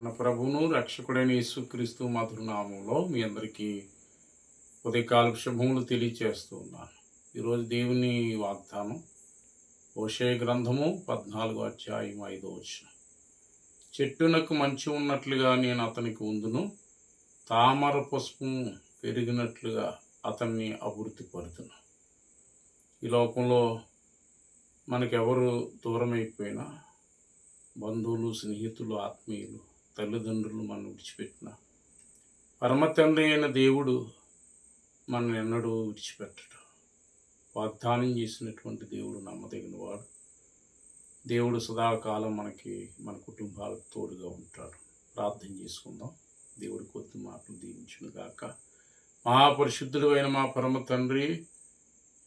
మన ప్రభువును రక్షకుడైన యేసుక్రీస్తు మధురనామంలో మీ అందరికీ ఉదయకాల శుభములు తెలియచేస్తూ ఉన్నాను. ఈరోజు దేవుని వాగ్దానం హోషేయ గ్రంథము 14వ అధ్యాయం 5వ వచనం. చెట్టునకు మంచి ఉన్నట్లుగా నేను అతనికి ఉందును, తామర పుష్పం పెరిగినట్లుగా అతన్ని అభివృద్ధి పరుతును. ఈ లోకంలో మనకెవరు దూరమైపోయినా, బంధువులు, స్నేహితులు, ఆత్మీయులు, తల్లిదండ్రులు మనం విడిచిపెట్టిన పరమ తండ్రి అయిన దేవుడు మనల్ని ఎన్నడూ విడిచిపెట్టడు. వాగ్దానం చేసినటువంటి దేవుడు నమ్మదగిన వాడు. దేవుడు సదాకాలం మన కుటుంబాలకు తోడుగా ఉంటాడు. ప్రార్థన చేసుకుందాం. దేవుడి కొద్ది మాటలు దీవించును గాక. మహాపరిశుద్ధుడు అయిన మా పరమ తండ్రి,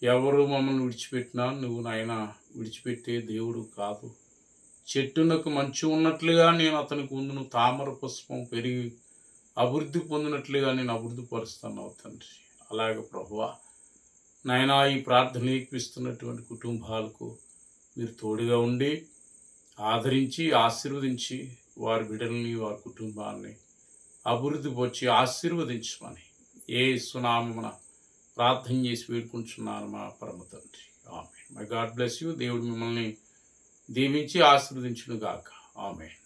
ఎవరు మమ్మల్ని విడిచిపెట్టినా నువ్వు నాయన విడిచిపెట్టే దేవుడు కాదు. చెట్టునకు మంచు ఉన్నట్లుగా నేను అతనికి ఉందును, తామర పుష్పం పెరిగి అభివృద్ధి పొందినట్లుగా నేను అభివృద్ధి పరుస్తున్నావు తండ్రి. అలాగే ప్రభువా నాయన, ఈ ప్రార్థన ఏర్పిస్తున్నటువంటి కుటుంబాలకు మీరు తోడుగా ఉండి ఆదరించి ఆశీర్వదించి వారి బిడ్డల్ని, వారి కుటుంబాన్ని అభివృద్ధి పొంచి ఆశీర్వదించమని యేసు నామమున ప్రార్థన చేసి వేడుకుంటున్నాను మా పరమ తండ్రి. ఆమేన్. My God bless you. దేవుడు మిమ్మల్ని దీవించి ఆశీర్వదించును గాక. ఆమేన్.